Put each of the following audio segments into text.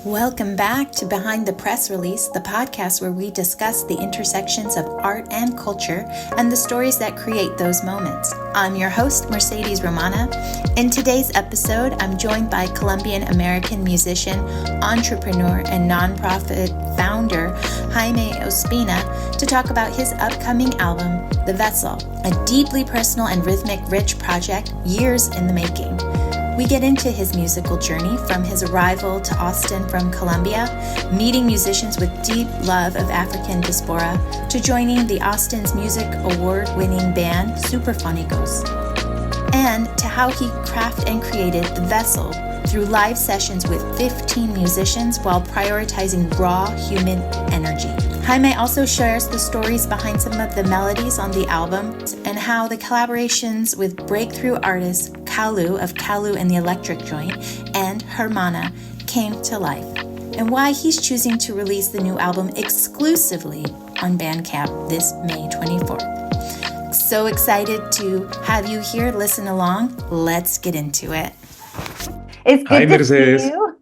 Welcome back to Behind the Press Release, the podcast where we discuss the intersections of art and culture and the stories that create those moments. I'm your host, Mercedes Romana. In today's episode, I'm joined by Colombian-American musician, entrepreneur, and nonprofit founder, Jaime Ospina, to talk about his upcoming album, The Vessel, a deeply personal and rhythmic-rich project years in the making. We get into his musical journey from his arrival to Austin from Colombia, meeting musicians with deep love of African diaspora, to joining the Austin's Music Award-winning band Superfónicos, and to how he crafted and created The Vessel through live sessions with 15 musicians while prioritizing raw human energy. Jaime also shares the stories behind some of the melodies on the album and how the collaborations with breakthrough artists Kalu of Kalu and the Electric Joint and Her Mana came to life, and why he's choosing to release the new album exclusively on Bandcamp this May 24th. So excited to have you here. Listen along. Let's get into it. It's good Hi, to Mercedes. see you.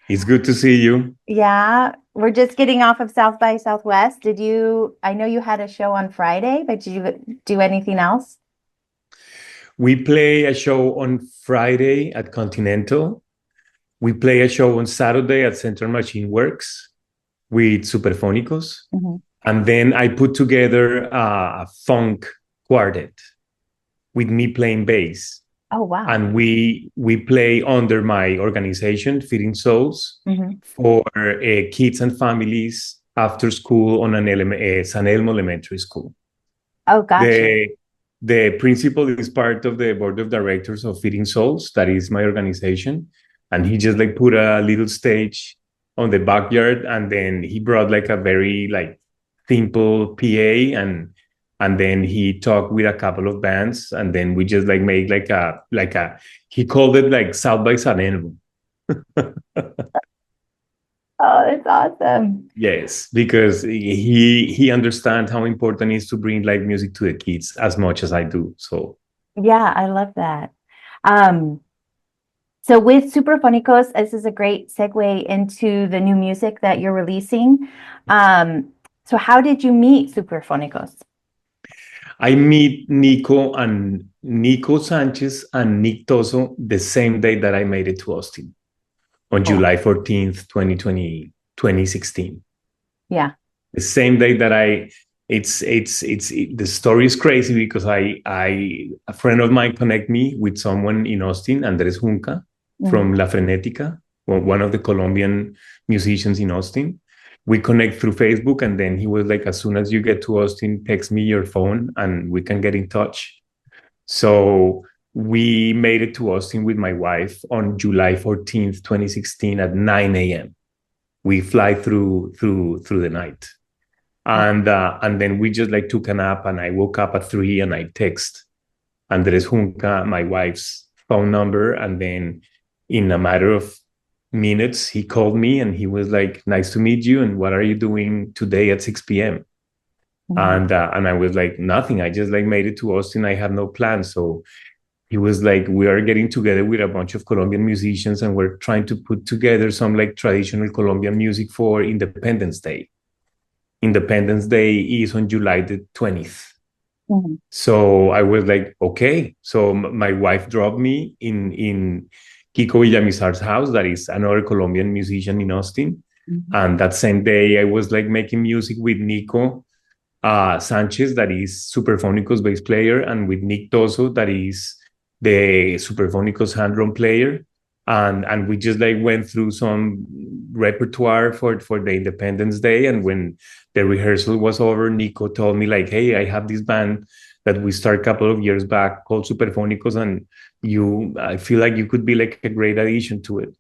It's good to see you. Yeah, we're just getting off of South by Southwest. I know you had a show on Friday, but did you do anything else? We play a show on Friday at Continental. We play a show on Saturday at Central Machine Works with Superfónicos. Mm-hmm. And then I put together a funk quartet with me playing bass. Oh, wow. And we play under my organization, Feeding Souls, Mm-hmm. for kids and families after school on San Elmo Elementary School. Oh, gotcha. The principal is part of the board of directors of Feeding Souls. That is my organization. And he just put a little stage on the backyard, and then he brought a very simple PA, and then he talked with a couple of bands, and then we just made he called it South by San Elmo. Oh, that's awesome. Yes, because he understands how important it is to bring live music to the kids as much as I do. So Yeah, I love that. So with Superfónicos, this is a great segue into the new music that you're releasing. So how did you meet Superfónicos? I meet Nico Sanchez and Nick Toso the same day that I made it to Austin on July 14th, 2016. Yeah. The same day that the story is crazy because a friend of mine connect me with someone in Austin, Andres Junca, from La Frenética, one of the Colombian musicians in Austin. We connect through Facebook, and then he was like, as soon as you get to Austin, text me your phone and we can get in touch. So we made it to Austin with my wife on July 14th, 2016 at 9 a.m. We fly through the night. And then we just took a nap, and I woke up at 3 and I text Andres Junca, my wife's phone number. And then in a matter of minutes, he called me and he was like, nice to meet you. And what are you doing today at 6 p.m.? Mm-hmm. And I was like, nothing. I just made it to Austin. I had no plans. So he was like, we are getting together with a bunch of Colombian musicians, and we're trying to put together some traditional Colombian music for Independence Day. Independence Day is on July the 20th. Mm-hmm. So I was like, okay. So my wife dropped me in Kiko Villamizar's house, that is another Colombian musician in Austin. Mm-hmm. And that same day, I was making music with Nico Sanchez, that is Superfónicos bass player, and with Nick Toso, that is the Superfónicos hand drum player. And we just went through some repertoire for the Independence Day. And when the rehearsal was over, Nico told me hey, I have this band that we started a couple of years back called Superfónicos, and I feel like you could be a great addition to it.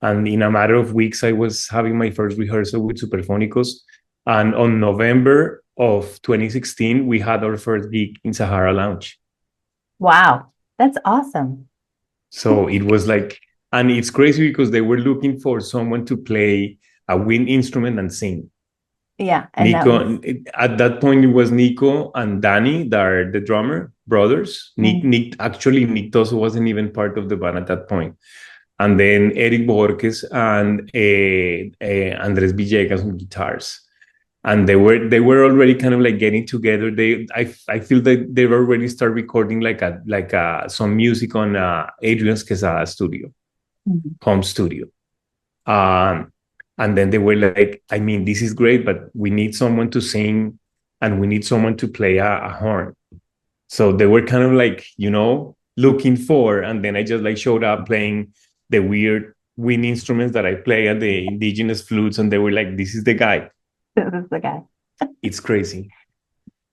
And in a matter of weeks, I was having my first rehearsal with Superfónicos. And on November of 2016, we had our first gig in Sahara Lounge. Wow, that's awesome. So it was and it's crazy because they were looking for someone to play a wind instrument and sing. Yeah. And Nico, at that point, it was Nico and Danny, that are the drummer brothers. Nick Toso wasn't even part of the band at that point. and then Eric Borges and Andres Villegas on guitars. And they were already kind of like getting together. I feel that they already start recording some music on Adrian Quesada studio, home studio. And then they were like, I mean, this is great, but we need someone to sing and we need someone to play a horn. So they were kind of like, looking for, and then I just like showed up playing the weird wind instruments that I play and the indigenous flutes. And they were like, this is the guy. This is the guy. It's crazy.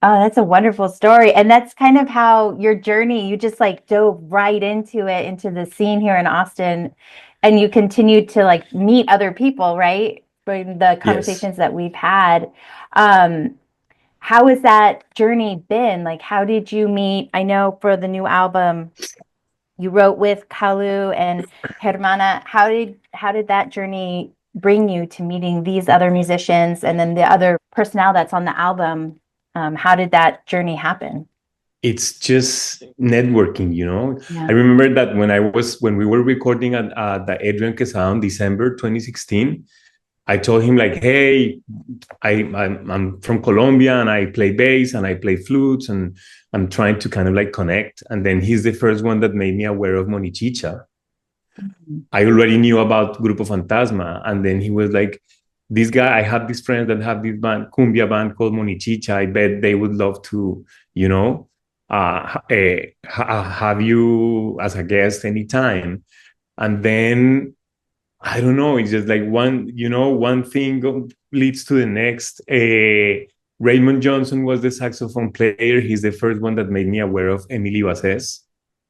Oh, that's a wonderful story. And that's kind of how your journey, you just like dove right into it, into the scene here in Austin. And you continued to like meet other people, right? From the conversations that we've had. How has that journey been? Like, how did you meet? I know for the new album, you wrote with Kalu and Her Mana. How did that journey bring you to meeting these other musicians and then the other personnel that's on the album? How did that journey happen? It's just networking, Yeah. I remember that when we were recording at the Adrian Quesada in December 2016, I told him like, hey, I'm from Colombia and I play bass and I play flutes and I'm trying to kind of like connect. And then he's the first one that made me aware of Monichicha. Mm-hmm. I already knew about Grupo Fantasma. And then he was like, this guy, I have these friends that have this cumbia band called Monichicha. I bet they would love to, have you as a guest anytime. And then I don't know. It's just like one thing leads to the next. Raymond Johnson was the saxophone player. He's the first one that made me aware of Emily Vazquez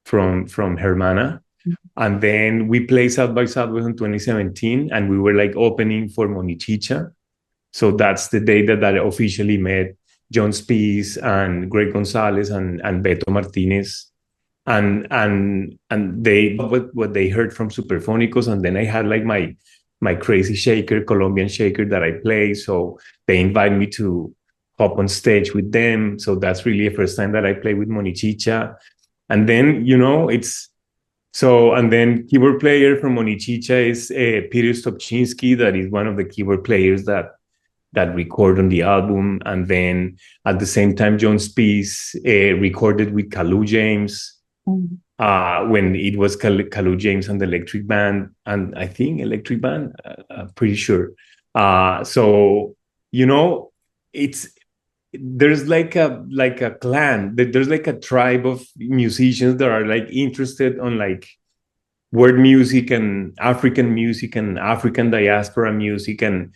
from Her Mana. Mm-hmm. And then we played South by Southwest in 2017, and we were like opening for Monichicha. So that's the day that I officially met John Spees and Greg Gonzalez and Beto Martinez. And they what they heard from Superfónicos, and then I had like my crazy shaker, Colombian shaker that I play. So they invited me to hop on stage with them. So that's really the first time that I play with Monichicha. And then and then keyboard player from Monichicha is Peter Stopczynski, that is one of the keyboard players that record on the album. And then at the same time, John Spees recorded with Kalu James. Mm-hmm. When it was Kalu James and the Electric Band, and I think Electric Band, I'm pretty sure. So there's like a clan, there's like a tribe of musicians that are like interested on like world music and African diaspora music, and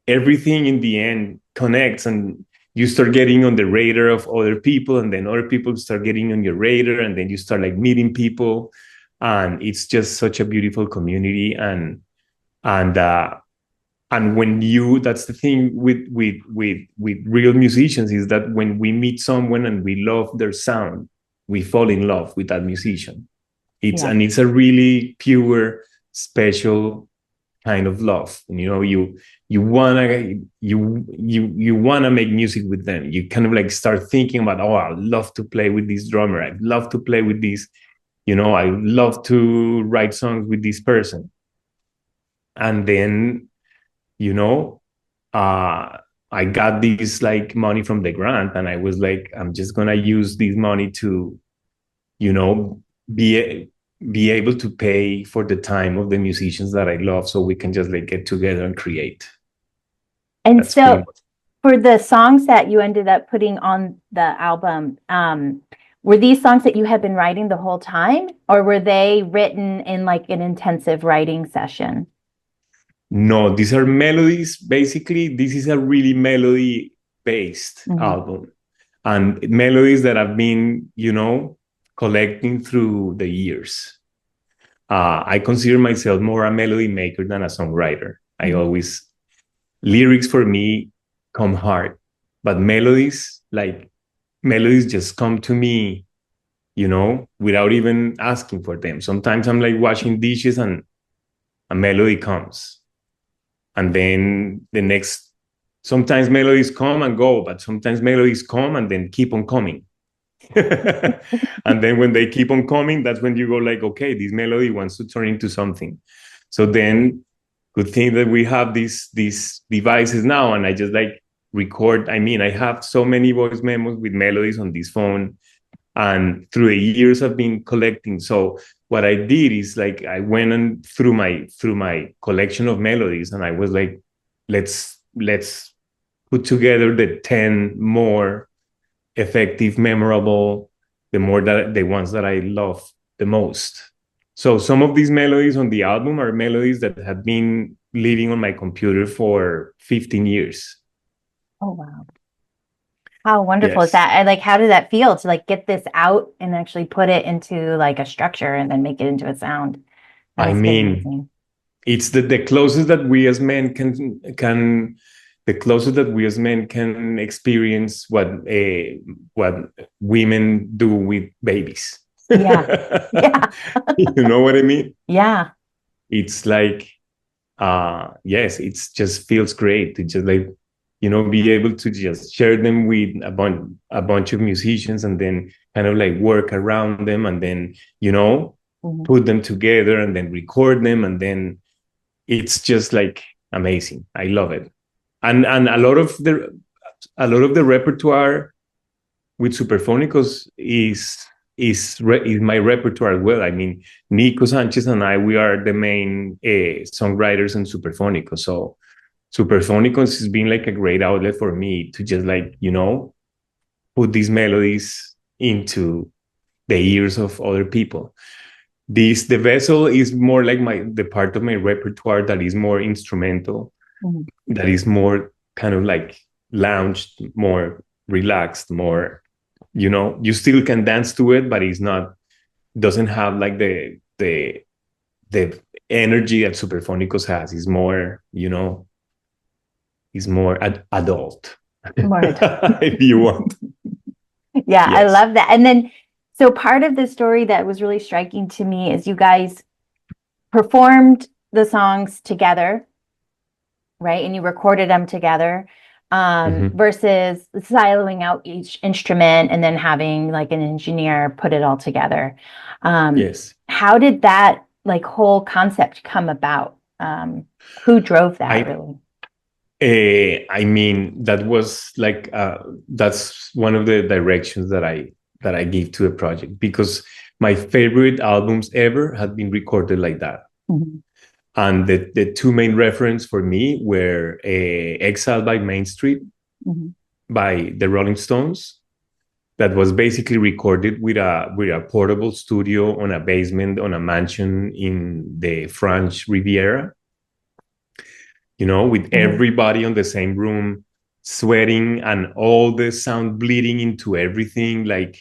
everything in the end connects, and you start getting on the radar of other people, and then other people start getting on your radar, and then you start like meeting people, and it's just such a beautiful community. And when that's the thing with real musicians, is that when we meet someone and we love their sound, we fall in love with that musician. And it's a really pure, special kind of love. You wanna make music with them. You kind of like start thinking about, I'd love to play with this drummer. I'd love to play with this, I love to write songs with this person. And then, I got this like money from the grant, and I was like, I'm just gonna use this money to, be able to pay for the time of the musicians that I love, so we can just like get together and create. And that's so for the songs that you ended up putting on the album, were these songs that you had been writing the whole time, or were they written in like an intensive writing session? No, these are melodies. Basically, this is a really melody-based album, and melodies that I've been, collecting through the years. I consider myself more a melody maker than a songwriter. Lyrics for me come hard, but melodies just come to me, without even asking for them. Sometimes I'm like washing dishes and a melody comes. And then sometimes melodies come and go, but sometimes melodies come and then keep on coming. And then when they keep on coming, that's when you go like, okay, this melody wants to turn into something. So then good thing that we have these devices now, and I just like record. I mean, I have so many voice memos with melodies on this phone, and through the years I've been collecting. So what I did is like I went and through my collection of melodies, and I was like, let's put together the 10 more effective, memorable, the ones that I love the most. So some of these melodies on the album are melodies that have been living on my computer for 15 years. Oh, wow. How wonderful is Yes. that? And like, how did that feel to like get this out and actually put it into like a structure and then make it into a sound? That I must be mean, amazing. it's the closest that we as men can the closest that we as men can experience what women do with babies. Yeah. Yeah. You know what I mean? Yeah. It's like yes, it's just feels great to just like, you know, be able to just share them with a bunch of musicians, and then kind of like work around them, and then, you know, put them together and then record them, and then it's just like amazing. I love it. And a lot of the repertoire with Superfónicos is my repertoire as well. I mean, Nico Sanchez and I, we are the main songwriters in Superfónicos. So Superfónicos has been like a great outlet for me to just like, you know, put these melodies into the ears of other people. The vessel is more like the part of my repertoire that is more instrumental, that is more kind of like lounged, more relaxed, more, you know, you still can dance to it, but it's not, doesn't have like the energy that Superfónicos has. Is more, you know, is more adult. More adult. If you want. Yeah, I Yes. love that. And then, so part of the story that was really striking to me is you guys performed the songs together, right? And you recorded them together, versus siloing out each instrument and then having like an engineer put it all together. Yes. How did that like whole concept come about? Who drove that really? I mean, that was like that's one of the directions that I give to a project, because my favorite albums ever had been recorded like that. And the two main reference for me were Exile by Main Street by the Rolling Stones, that was basically recorded with a portable studio on a basement on a mansion in the French Riviera, you know, with everybody on the same room, sweating, and all the sound bleeding into everything, like,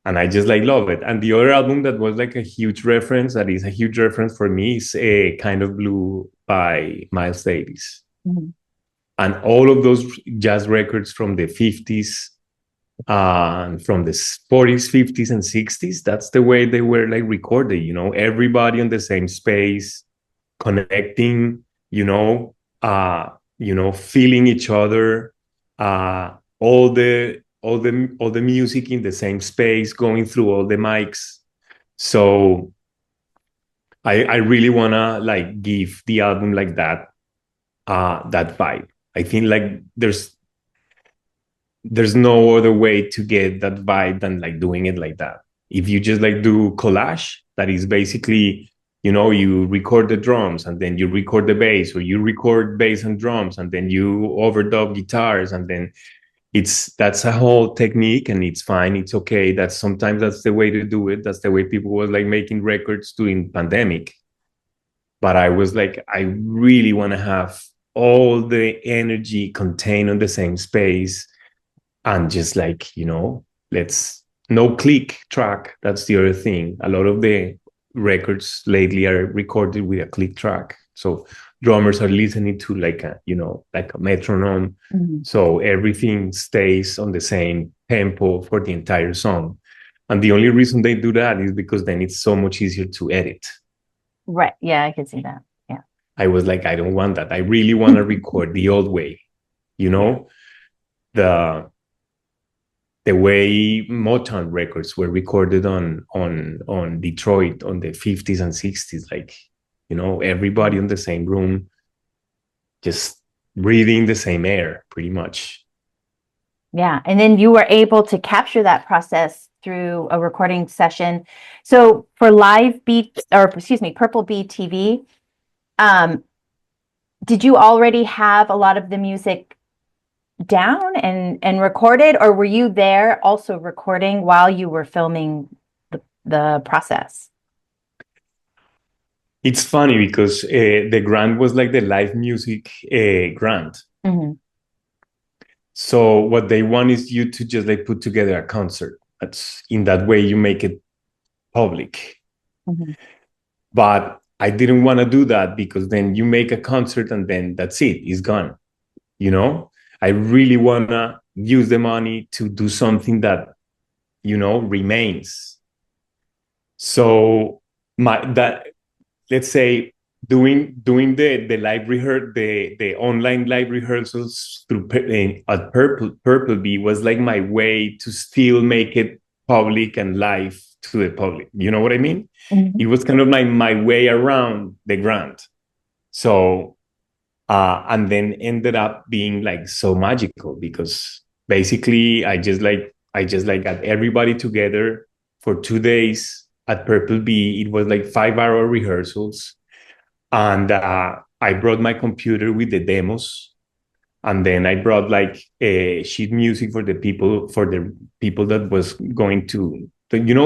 and I just like love it. And the other album that was like a huge reference, that is a huge reference for me, is a Kind of Blue by Miles Davis. And all of those jazz records from the 50s, from the 40s, 50s, and 60s, that's the way they were like recorded, you know, everybody on the same space, connecting, feeling each other, all the music in the same space, going through all the mics. So I really wanna like give the album like that vibe. I think like there's no other way to get that vibe than like doing it like that. If you just like do collage, that is basically, you know, you record the drums and then you record the bass, or you record bass and drums and then you overdub guitars, and then that's a whole technique, and it's fine, it's okay. Sometimes that's the way to do it. That's the way people was like making records during pandemic. But I was like, I really want to have all the energy contained on the same space, and just like, you know, no click track. That's the other thing. A lot of the records lately are recorded with a click track, so drummers are listening to like a metronome. So everything stays on the same tempo for the entire song, and the only reason they do that is because then it's so much easier to edit. Right. Yeah, I could see that. Yeah. I was like, I don't want that. I really want to record the old way, you know, the way Motown records were recorded on Detroit on the 50s and 60s, like, everybody in the same room, just breathing the same air, pretty much. Yeah. And then you were able to capture that process through a recording session. So for Purple Bee TV, did you already have a lot of the music down and recorded, or were you there also recording while you were filming the process? It's funny because the grant was like the live music grant. Mm-hmm. So what they want is you to just like put together a concert. That's in that way you make it public. Mm-hmm. But I didn't want to do that because then you make a concert and then that's it, it's gone. I really want to use the money to do something that, remains. So let's say doing the live the online live rehearsals through at Purple Bee was like my way to still make it public and live to the public. You know what I mean? Mm-hmm. It was kind of like my way around the grant. So and then ended up being like so magical because basically I just got everybody together for 2 days at Purple Bee. It was like 5-hour rehearsals. And I brought my computer with the demos. And then I brought like sheet music for the people that was going to,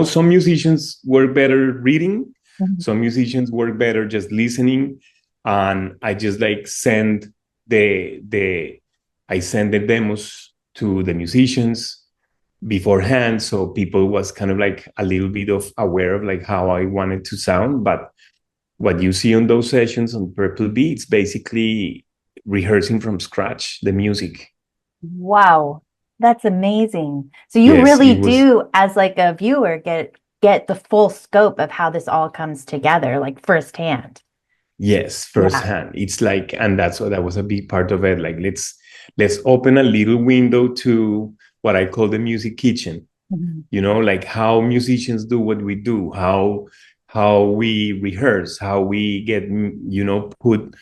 some musicians work better reading. Mm-hmm. Some musicians work better just listening. And I just like send the demos to the musicians beforehand. So people was kind of like a little bit of aware of like how I wanted to sound. But what you see on those sessions on Purple Bee, it's basically rehearsing from scratch the music. Wow, that's amazing. So you really do, as like a viewer, get the full scope of how this all comes together, like firsthand. Yes, firsthand. Yeah. It's like, and that was a big part of it. Like, let's open a little window to what I call the music kitchen. Mm-hmm. Like how musicians do what we do, how we rehearse, how we get, put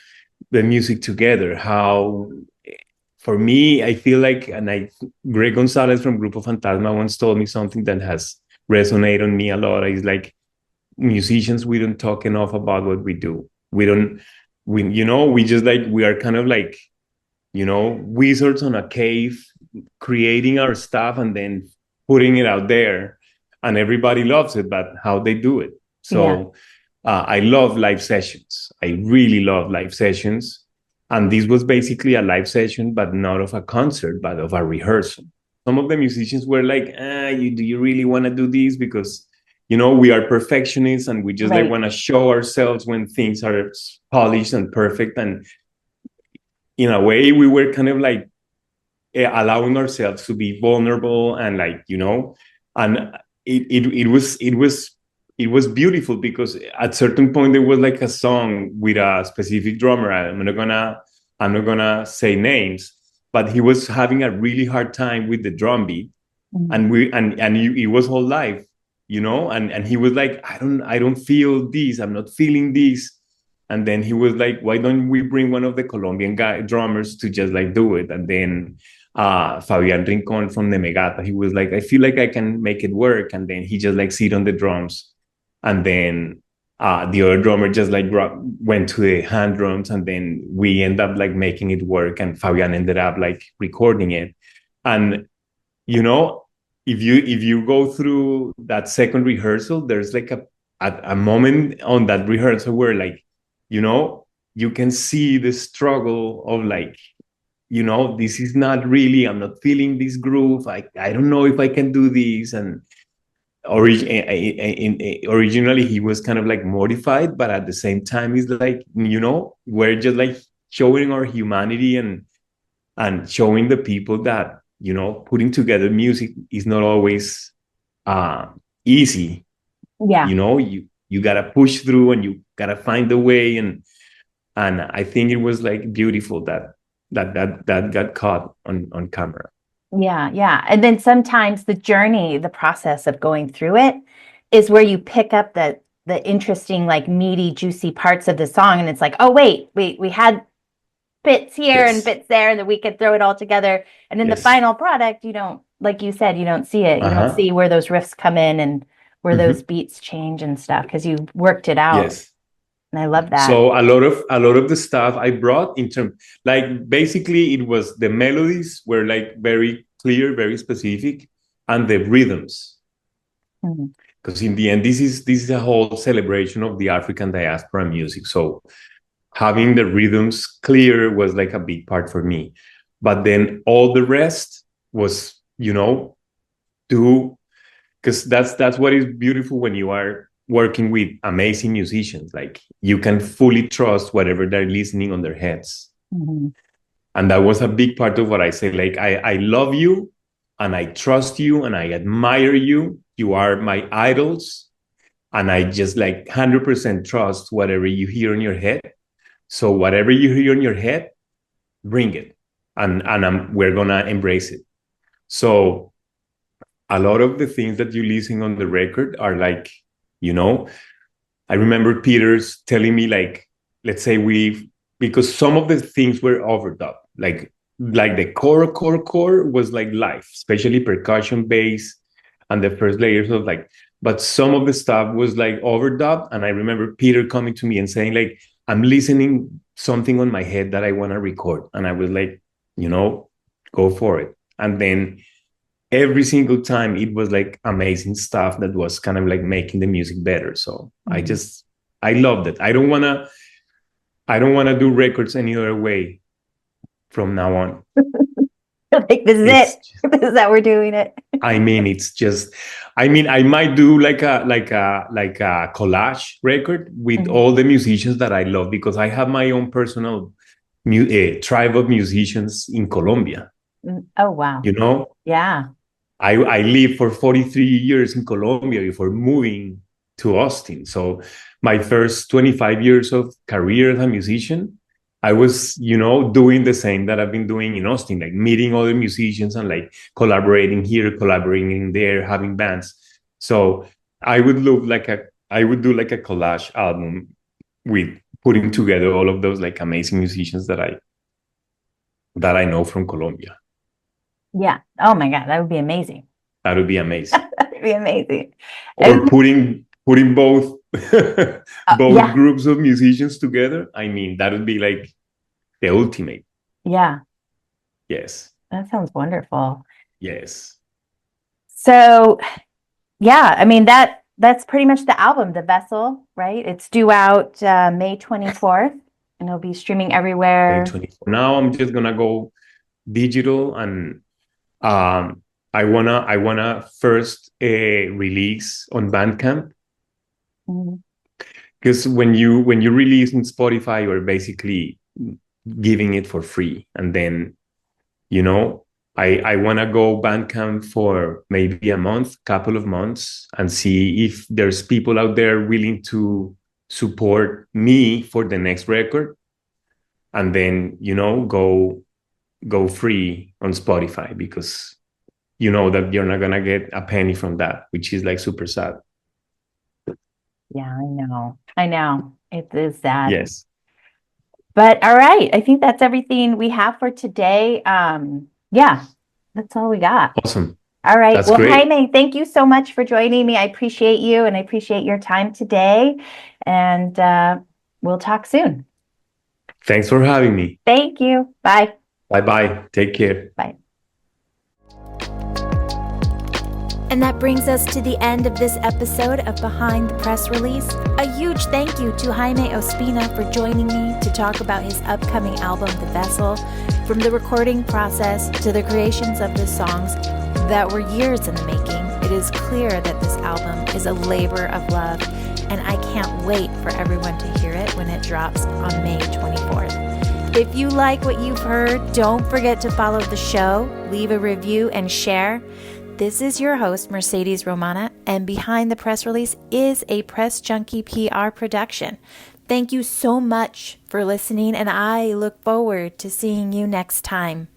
the music together. How, for me, I feel like, Greg Gonzalez from Grupo Fantasma once told me something that has resonated on me a lot. It's like, musicians, we don't talk enough about what we do. We just like, we are kind of like, wizards on a cave, creating our stuff and then putting it out there, and everybody loves it, but how they do it. So I love live sessions. I really love live sessions. And this was basically a live session, but not of a concert, but of a rehearsal. Some of the musicians were like, do you really want to do this? Because, we are perfectionists and we just like want to show ourselves when things are polished and perfect. And in a way, we were kind of like allowing ourselves to be vulnerable and like, and it was beautiful because at certain point there was like a song with a specific drummer. I'm not gonna say names, but he was having a really hard time with the drum beat. Mm-hmm. and it was all live, and he was like, I don't feel this, I'm not feeling this. And then he was like, why don't we bring one of the Colombian drummers to just like do it? And then Fabian Rincon from the Megata, he was like, I feel like I can make it work. And then he just like sit on the drums. And then the other drummer just like went to the hand drums, and then we end up like making it work. And Fabian ended up like recording it. And, if you go through that second rehearsal, there's like a moment on that rehearsal where like, you can see the struggle of like, this is not really, I'm not feeling this groove. I don't know if I can do this. And originally he was kind of like mortified, but at the same time, he's like, we're just like showing our humanity and showing the people that, putting together music is not always easy. Yeah. You gotta push through and you gotta find a way. And I think it was like beautiful that got caught on camera. Yeah, yeah. And then sometimes the journey, the process of going through it is where you pick up the interesting, like meaty, juicy parts of the song. And it's like, oh, wait, we had bits here and Yes. bits there, and then we could throw it all together. And in the Yes. final product, you don't, like you said, you don't see it. You don't Uh-huh. see where those riffs come in and where those Mhm. beats change and stuff because you worked it out. Yes. And I love that. So a lot of the stuff I brought in terms, like basically it was the melodies were like very clear, very specific, and the rhythms. Mhm. Because in the end, this is a whole celebration of the African diaspora music. So having the rhythms clear was like a big part for me. But then all the rest was, do because that's what is beautiful when you are working with amazing musicians. Like you can fully trust whatever they're listening on their heads. Mhm. And that was a big part of what I say. Like I love you and I trust you and I admire you. You are my idols. And I just like 100% trust whatever you hear in your head. So whatever you hear in your head, bring it. And we're gonna embrace it. So a lot of the things that you listen on the record are like, you know, I remember Peter's telling me like, let's say because some of the things were overdubbed, like the core was like live, especially percussion bass and the first layers of like, but some of the stuff was like overdubbed. And I remember Peter coming to me and saying like, I'm listening something on my head that I want to record. And I was like, go for it. And then every single time it was like amazing stuff that was kind of like making the music better. So Mhm. I loved it. I don't wanna do records any other way from now on. Like, this is it. It's just, This is how we're doing it. it's just, I might do like a collage record with Mhm. all the musicians that I love, because I have my own personal tribe of musicians in Colombia. Oh, wow. You know, Yeah. I lived for 43 years in Colombia before moving to Austin. So my first 25 years of career as a musician, I was, doing the same that I've been doing in Austin, like meeting other musicians and like collaborating here, collaborating there, having bands. So I would do like a collage album with putting together all of those like amazing musicians that I know from Colombia. Yeah. Oh my God. That would be amazing. That would be amazing. That would be amazing. Or And, putting both both yeah. groups of musicians together. I mean, that would be like the ultimate. Yeah. Yes. That sounds wonderful. Yes. So, yeah, I mean, that's pretty much the album, The Vessel, right? It's due out May 24th, and it'll be streaming May everywhere. 24. Now I'm just gonna go digital, and I wanna first release on Bandcamp, Mhm. because when you release in Spotify, you're basically giving it for free, and then you know I want to go Bandcamp for maybe a month, couple of months, and see if there's people out there willing to support me for the next record, and then go free on Spotify, because you know that you're not gonna get a penny from that, which is like super sad. Yeah, I know. I know. It is sad. Yes. But all right, I think that's everything we have for today. Yeah, that's all we got. Awesome. All right. That's Well, great. Jaime, thank you so much for joining me. I appreciate you and I appreciate your time today. And we'll talk soon. Thanks for having me. Thank you. Bye. Bye bye. Take care. Bye. And that brings us to the end of this episode of Behind the Press Release. A huge thank you to Jaime Ospina for joining me to talk about his upcoming album, The Vessel. From the recording process to the creations of the songs that were years in the making, it is clear that this album is a labor of love, and I can't wait for everyone to hear it when it drops on May 24th. If you like what you've heard, don't forget to follow the show, leave a review, and share. This is your host, Mercedes Romana, and Behind the Press Release is a Press Junkie PR production. Thank you so much for listening, and I look forward to seeing you next time.